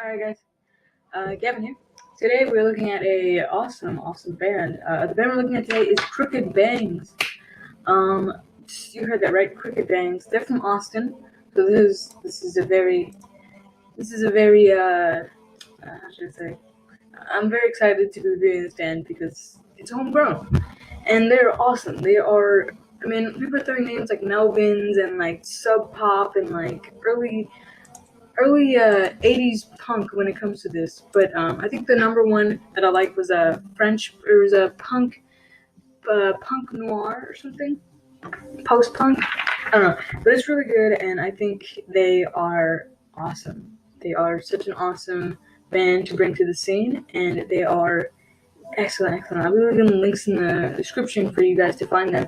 Alright guys, Gavin here. Today we're looking at a awesome band. The band we're looking at today is Crooked Bangs. Um, you heard that right, Crooked Bangs. They're from Austin, so this is a very how should I say? I'm very excited to be reviewing this band because it's homegrown, and they're awesome. They are. I mean, people are throwing names like Melvins and like Sub Pop and like early 80s punk when it comes to this, but I think the number one that I liked was a French. It was a punk noir or something, post punk. I don't know, but it's really good, and I think they are awesome. They are such an awesome band to bring to the scene, and they are excellent. I'll be leaving links in the description for you guys to find them,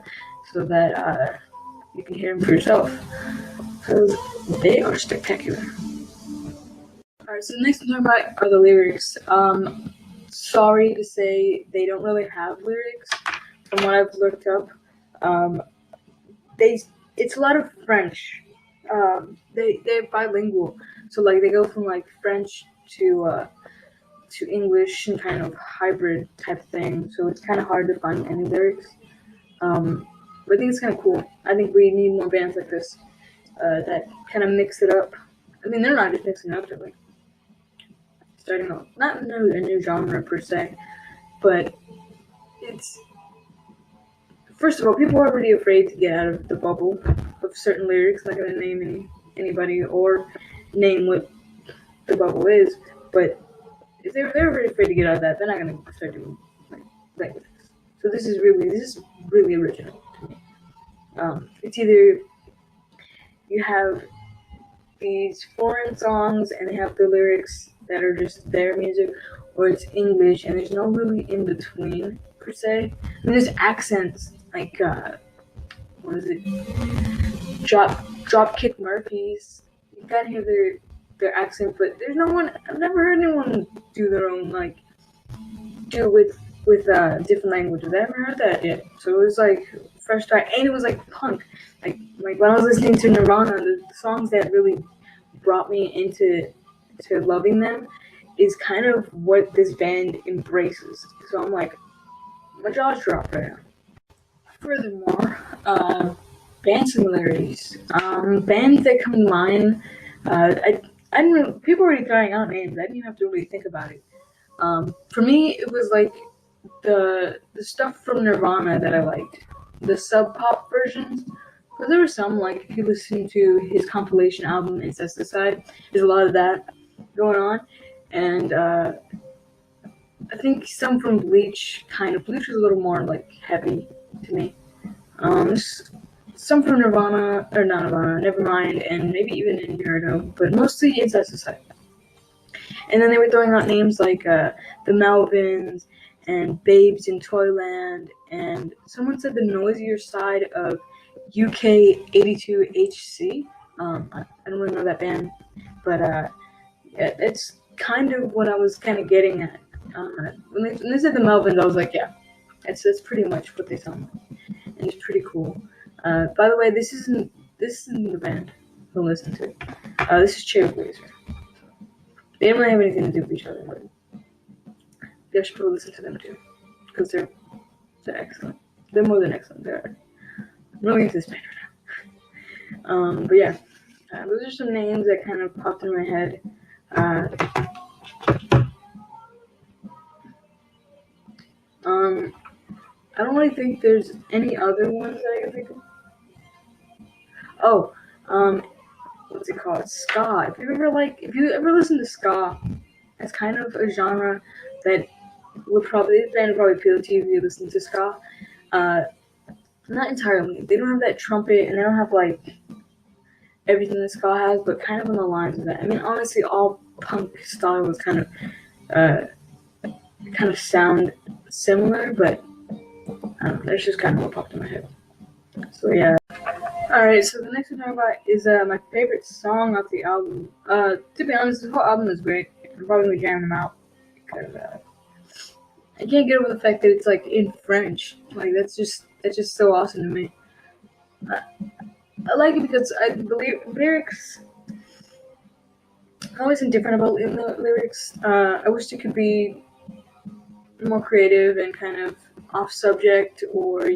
so that you can hear them for yourself. Because they are spectacular. Alright, so the next one I'm talking about are the lyrics. Sorry to say they don't really have lyrics from what I've looked up. It's a lot of French. They're bilingual, so like they go from like French to English and kind of hybrid type thing. So it's kind of hard to find any lyrics. But I think it's kind of cool. I think we need more bands like this that kind of mix it up. I mean, they're not just mixing it up; they're like starting off not a new genre per se, but it's first of all, people are already afraid to get out of the bubble of certain lyrics. Not gonna name anybody or name what the bubble is, but if they're already afraid to get out of that, they're not gonna start doing like this. So this is really original to me. It's either you have these foreign songs and they have the lyrics that are just their music, or it's English and there's no really in between per se. I mean, there's accents like what is it? Dropkick Murphys. You kind of hear their accent, but there's no one. I've never heard anyone do their own do with different languages. I haven't heard that yet. So it was like fresh try, and it was like punk. Like when I was listening to Nirvana, the songs that really brought me into loving them is kind of what this band embraces. So I'm like, my jaw's dropped right now. Furthermore, band similarities. Bands that come to mind. I didn't really, people were already throwing out names. I didn't even have to really think about it. For me, it was like the stuff from Nirvana that I liked, the Sub Pop versions. Because there were some, like, if you listen to his compilation album, Incesticide, there's a lot of that going on. And I think some from Bleach, Bleach was a little more, like, heavy to me. Some from Nirvana, or not Nirvana, Nevermind, and maybe even Inferno, but mostly Incesticide. And then they were throwing out names like the Melvins and Babes in Toyland, and someone said the noisier side of UK 82HC. I don't really know that band, but yeah, it's kind of what I was kind of getting at. When they said the Melvins, I was like, yeah, that's pretty much what they sound like, and it's pretty cool. By the way, this isn't the band we'll listen to. This is Trailblazer. They don't really have anything to do with each other, but you should probably listen to them too, because they're excellent. They're more than excellent. I'm really into this band right now. But yeah, those are some names that kind of popped in my head. I don't really think there's any other ones that I can think of. Oh, what's it called? Ska. If you ever listen to ska, it's kind of a genre that this band would probably appeal to you if you listen to ska. Not entirely. They don't have that trumpet, and they don't have like everything that ska has, but kind of on the lines of that. I mean, honestly, all punk style was kind of sound similar, but I don't know, that's just kind of what popped in my head. So yeah. Alright, so the next one I'm talking about is my favorite song off the album. To be honest, this whole album is great. I'm probably gonna jam them out because I can't get over the fact that it's like in French. Like that's just so awesome to me. I like it because I believe lyrics. I'm always indifferent about the lyrics. I wish they could be more creative and kind of off subject, or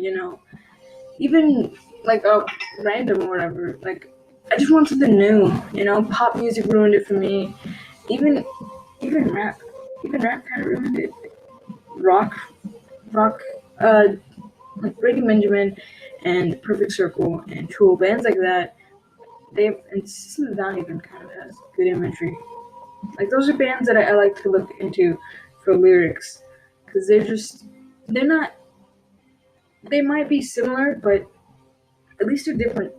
even like a random or whatever. Like, I just want something new. Pop music ruined it for me. Even even rap, kind of ruined it. Rock, rock, like Breaking Benjamin and Perfect Circle and Tool, bands like that. And System of a Down even kind of has good imagery. Like, those are bands that I like to look into for lyrics, because they're not. They might be similar, but at least they're different.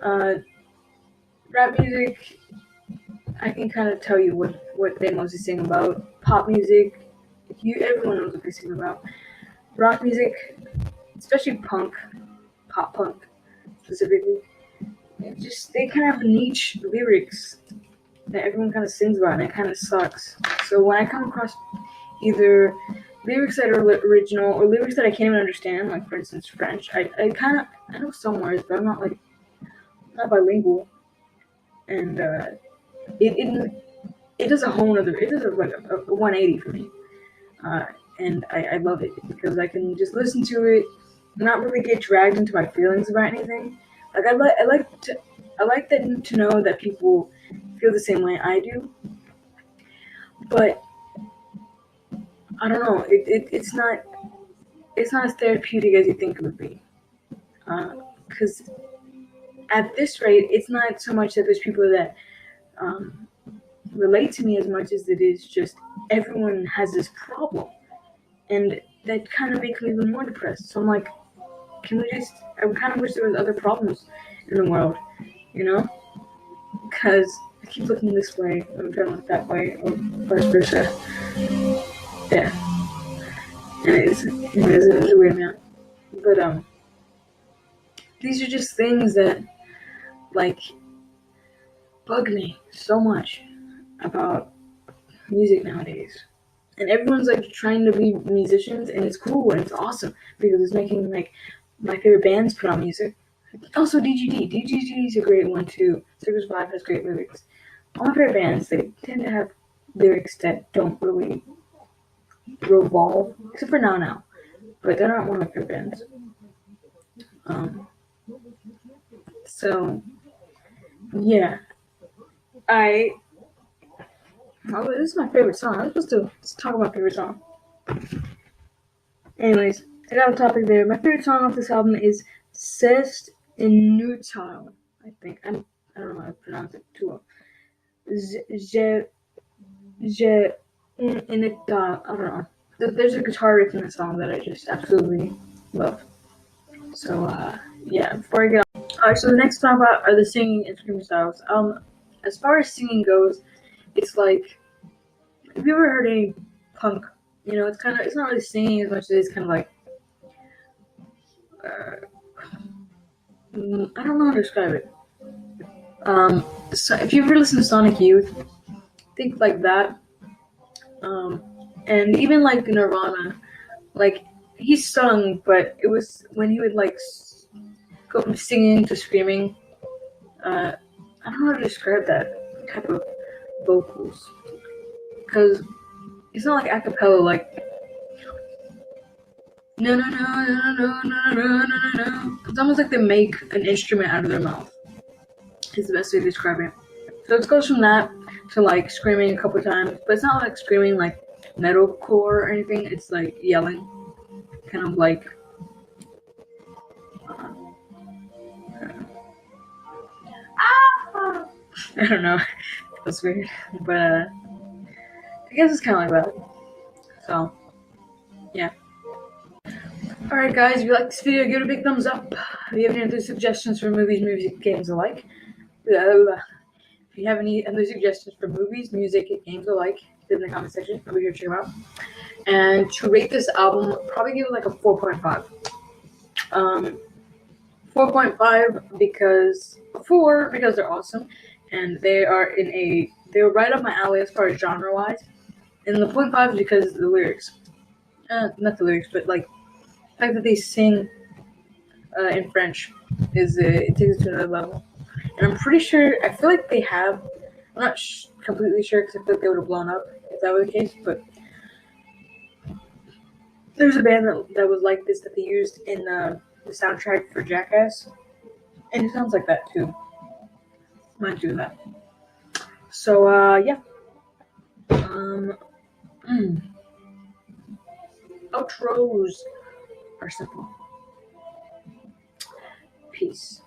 Uh, Rap music, I can kind of tell you what they mostly sing about. Pop music, everyone knows what they sing about. Rock music, especially pop punk specifically, they kind of have niche lyrics that everyone kind of sings about, and it kind of sucks. So when I come across either lyrics that are original or lyrics that I can't even understand, like for instance French, I know some words, but I'm not bilingual, and it does a whole other, it does like a 180 for me, and I love it because I can just listen to it, not really get dragged into my feelings about anything. Like, I like that, to know that people feel the same way I do, but I don't know. It's not as therapeutic as you think it would be, because at this rate, it's not so much that there's people that relate to me as much as it is just everyone has this problem, and that kind of makes me even more depressed. So I'm like, I kind of wish there was other problems in the world, because I keep looking this way, I'm trying to look that way, or vice versa. Yeah, and it's a weird man, but these are just things that like bug me so much about music nowadays. And everyone's like trying to be musicians, and it's cool and it's awesome because it's making like my favorite bands put on music. Also, DGD. DGD is a great one too. Circus 5 has great lyrics. All my favorite bands, they tend to have lyrics that don't really revolve, except for Now. But they're not one of my favorite bands. So yeah, this is my favorite song. I'm supposed to talk about my favorite song. Anyways, I got a topic there. My favorite song off this album is "C'est Inutile." I think I don't know how to pronounce it too well. Je Inutile. I don't know. There's a guitar riff in the song that I just absolutely love. So yeah. Before I get on, alright. So the next talk about are the singing and screaming styles. As far as singing goes, it's like, have you ever heard any punk? It's not really singing as much as it's kind of like, I don't know how to describe it. So if you ever listen to Sonic Youth, think like that. And even like Nirvana, like he sung, but it was when he would like go from singing to screaming. I don't know how to describe that type of vocals, because it's not like a cappella, like no. It's almost like they make an instrument out of their mouth. Is the best way to describe it. So it goes from that to like screaming a couple times, but it's not like screaming like metalcore or anything. It's like yelling, kind of like I don't know. That's weird, but I guess it's kind of like that. So yeah. Alright guys, if you like this video, give it a big thumbs up. If you have any other suggestions for movies, music, games alike, if you have any other suggestions for movies, music, games alike, in the comment section. I'll be here to check them out. And to rate this album, I'll probably give it like a 4.5. 4.5 because they're awesome, and they're right up my alley as far as genre wise. And the 0.5 is because of the lyrics. Not the lyrics, but like the fact that they sing in French it takes it to another level. And I'm pretty sure, I feel like they have I'm not completely sure because I feel like they would have blown up if that were the case, but there's a band that was like this that they used in the soundtrack for Jackass, and it sounds like that too. I'm not doing that. So, yeah. Outros are simple. Peace.